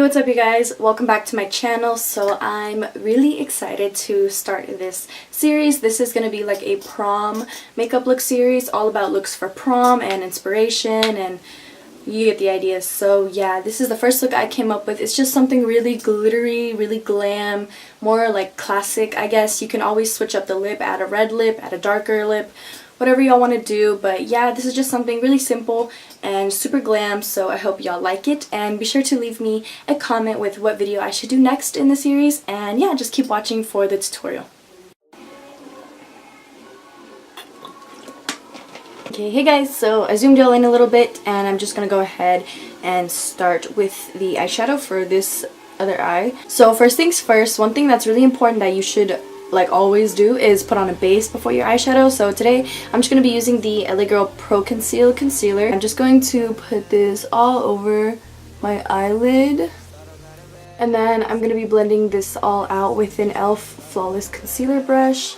what's up you guys? Welcome back to my channel. So I'm really excited to start this series. This is going to be like a prom makeup look series, all about looks for prom and inspiration, and you get the idea. So yeah, this is the first look I came up with. It's just something really glittery, really glam, more like classic, I guess. You can always switch up the lip, add a red lip, add a darker lip, whatever y'all want to do. But yeah, this is just something really simple and super glam, so I hope y'all like it, and be sure to leave me a comment with what video I should do next in the series, and yeah, just keep watching for the tutorial. Okay, hey guys, so I zoomed y'all in a little bit, and I'm just gonna go ahead and start with the eyeshadow for this other eye. So first things first, one thing that's really important that you should like always do is put on a base before your eyeshadow. So today I'm just going to be using the LA Girl Pro Conceal Concealer. I'm just going to put this all over my eyelid, and then I'm going to be blending this all out with an e.l.f. Flawless Concealer brush.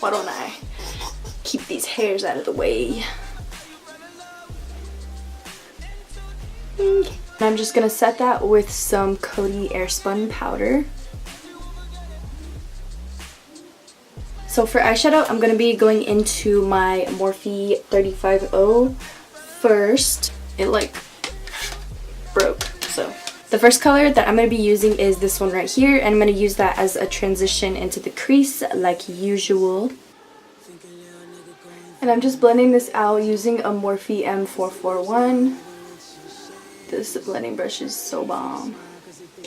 Why don't I keep these hairs out of the way? Okay. I'm just going to set that with some Coty Airspun Powder. So for eyeshadow, I'm going to be going into my Morphe 350 first. It like broke. So the first color that I'm going to be using is this one right here, and I'm going to use that as a transition into the crease like usual. And I'm just blending this out using a Morphe M441. This blending brush is so bomb.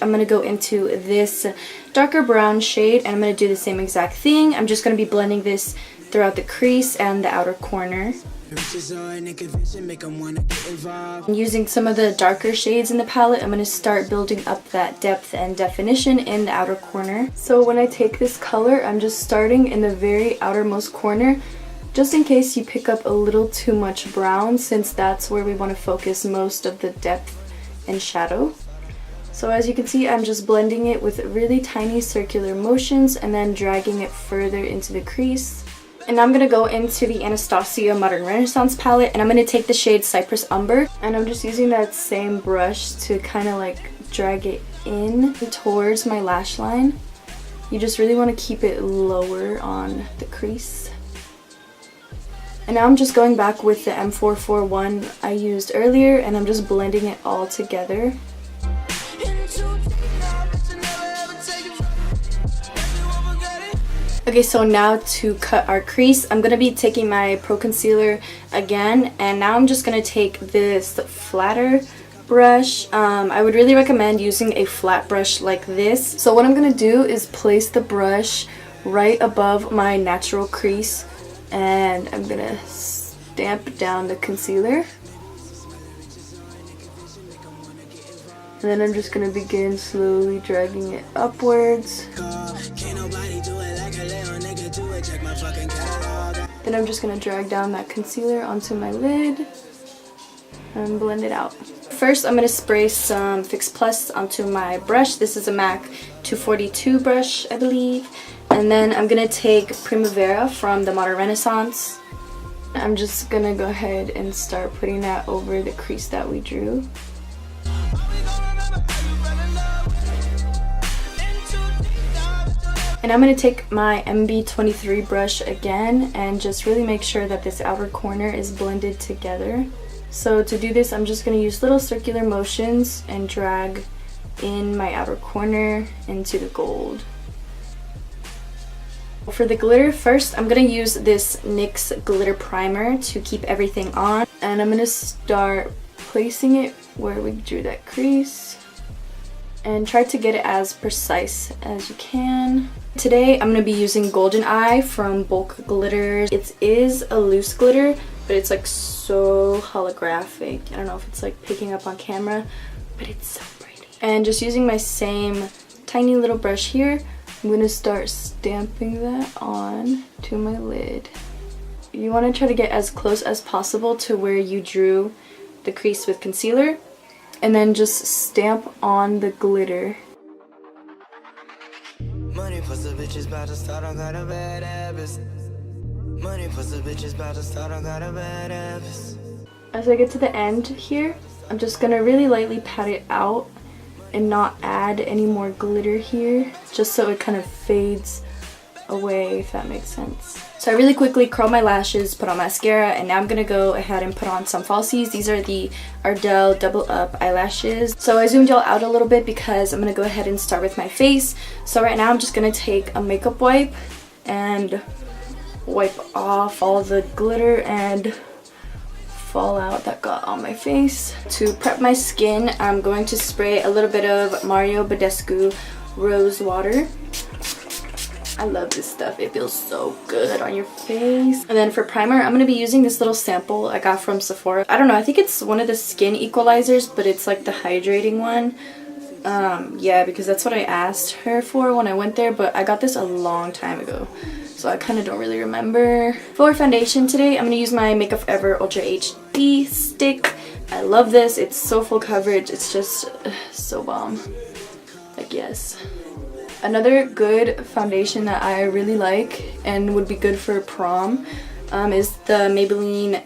I'm going to go into this darker brown shade, and I'm going to do the same exact thing. I'm just going to be blending this throughout the crease and the outer corner. And using some of the darker shades in the palette, I'm going to start building up that depth and definition in the outer corner. So when I take this color, I'm just starting in the very outermost corner, just in case you pick up a little too much brown, since that's where we want to focus most of the depth and shadow. So as you can see, I'm just blending it with really tiny circular motions and then dragging it further into the crease. And I'm going to go into the Anastasia Modern Renaissance palette, and I'm going to take the shade Cypress Umber, and I'm just using that same brush to kind of like drag it in towards my lash line. You just really want to keep it lower on the crease. And now I'm just going back with the M441 I used earlier, and I'm just blending it all together. Okay, so now to cut our crease, I'm going to be taking my Pro Concealer again, and now I'm just going to take this flatter brush. I would really recommend using a flat brush like this. So what I'm going to do is place the brush right above my natural crease, and I'm gonna stamp down the concealer, and then I'm just gonna begin slowly dragging it upwards. Then I'm just gonna drag down that concealer onto my lid and blend it out. First, I'm gonna spray some Fix Plus onto my brush. This is a MAC 242 brush, I believe. And then I'm going to take Primavera from the Modern Renaissance. I'm just going to go ahead and start putting that over the crease that we drew. And I'm going to take my MB23 brush again and just really make sure that this outer corner is blended together. So to do this, I'm just going to use little circular motions and drag in my outer corner into the gold. For the glitter, first I'm going to use this NYX glitter primer to keep everything on, and I'm going to start placing it where we drew that crease and try to get it as precise as you can. Today I'm going to be using Goldeneye from Bulk Glitters. It is a loose glitter, but it's like so holographic. I don't know if it's like picking up on camera, but it's so pretty. And just using my same tiny little brush here, I'm going to start stamping that on to my lid. You want to try to get as close as possible to where you drew the crease with concealer, and then just stamp on the glitter. Money plus the bitches about to start, I got a bad habits. Money plus the bitches about to start, I got a bad habits. As I get to the end here, I'm just gonna really lightly pat it out and not add any more glitter here, just so it kind of fades away, if that makes sense. So I really quickly curled my lashes, put on mascara, and now I'm gonna go ahead and put on some falsies. These are the Ardell Double Up eyelashes. So I zoomed y'all out a little bit because I'm gonna go ahead and start with my face. So right now I'm just gonna take a makeup wipe and wipe off all the glitter and fallout that got on my face. To prep my skin, I'm going to spray a little bit of Badescu Rosewater. I love this stuff. It feels so good on your face. And then for primer, I'm going to be using this little sample I got from Sephora. I don't know, I think it's one of the skin equalizers, but it's like the hydrating one. Yeah, because that's what I asked her for when I went there, but I got this a long time ago, so I kind of don't really remember. For foundation today, I'm going to use my Makeup Forever Ultra HD stick. I love this. It's so full coverage. It's just so bomb. Like, yes. Another good foundation that I really like and would be good for prom is the Maybelline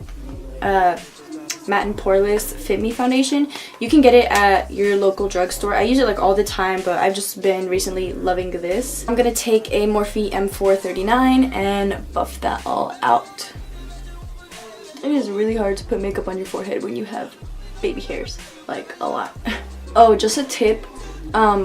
Matte and Poreless Fit Me foundation. You can get it at your local drugstore. I use it like all the time, but I've just been recently loving this. I'm gonna take a Morphe M439 and buff that all out. It is really hard to put makeup on your forehead when you have baby hairs, like a lot. Oh, just a tip.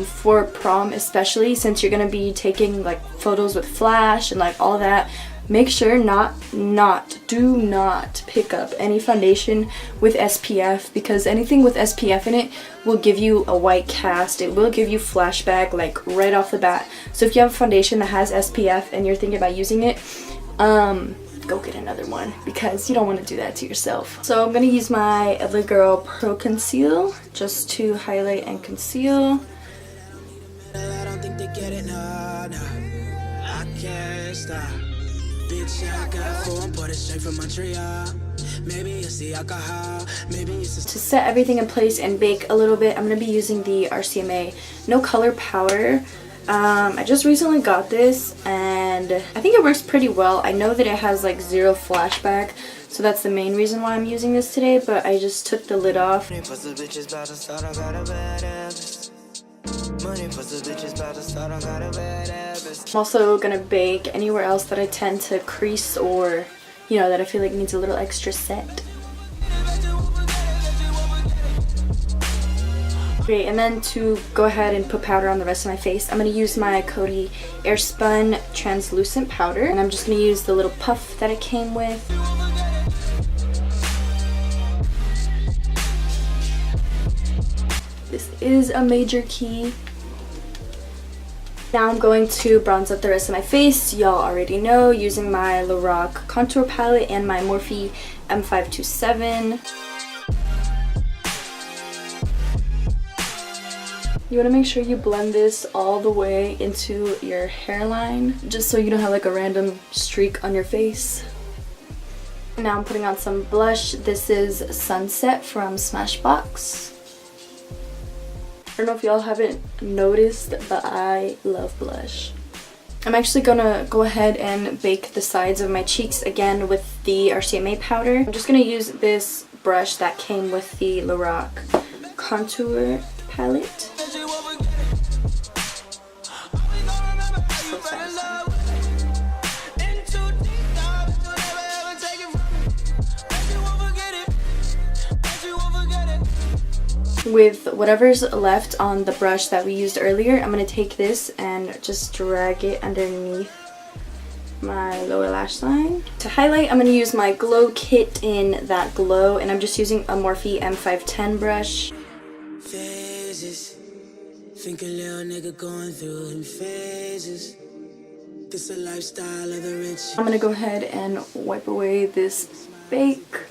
For prom, especially since you're gonna be taking like photos with flash and like all that, make sure do not pick up any foundation with SPF, because anything with SPF in it will give you a white cast. It will give you flashback like right off the bat. So if you have a foundation that has SPF and you're thinking about using it, go get another one, because you don't want to do that to yourself. So I'm gonna use my Every Girl Pro Conceal just to highlight and conceal. I don't think they get it, no. I can't stop. Bitch, I got four, imported straight from Montreal. Maybe it's the alcohol, maybe it's the... To set everything in place and bake a little bit, I'm gonna be using the RCMA No Color Powder. I just recently got this and I think it works pretty well. I know that it has like zero flashback, so that's the main reason why I'm using this today, but I just took the lid off. I'm also gonna bake anywhere else that I tend to crease, or you know, that I feel like needs a little extra set. Great, and then to go ahead and put powder on the rest of my face, I'm going to use my Coty Airspun Translucent Powder, and I'm just going to use the little puff that it came with. This is a major key. Now I'm going to bronze up the rest of my face. Y'all already know, using my Lorac contour palette and my Morphe M527. You want to make sure you blend this all the way into your hairline, just so you don't have like a random streak on your face. Now I'm putting on some blush. This is Sunset from Smashbox. I don't know if y'all haven't noticed, but I love blush. I'm actually gonna go ahead and bake the sides of my cheeks again with the RCMA powder. I'm just gonna use this brush that came with the Lorac contour palette. With whatever's left on the brush that we used earlier, I'm going to take this and just drag it underneath my lower lash line. To highlight, I'm going to use my Glow Kit in That Glow, and I'm just using a Morphe M510 brush. Phases. Think a little nigga going through them phases. This a lifestyle of the rich. I'm going to go ahead and wipe away this bake.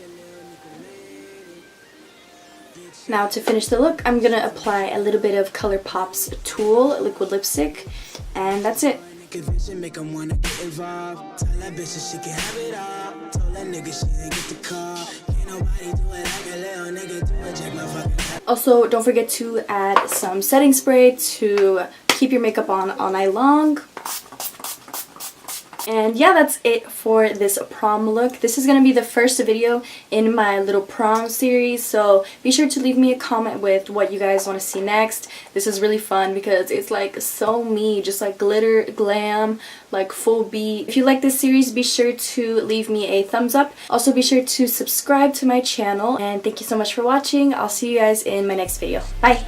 Now to finish the look, I'm going to apply a little bit of Colourpop's Tulle liquid lipstick, and that's it. Also, don't forget to add some setting spray to keep your makeup on all night long. And yeah, that's it for this prom look. This is going to be the first video in my little prom series, so be sure to leave me a comment with what you guys want to see next. This is really fun because it's like so me, just like glitter, glam, like full beat. If you like this series, be sure to leave me a thumbs up. Also be sure to subscribe to my channel, and thank you so much for watching. I'll see you guys in my next video. Bye!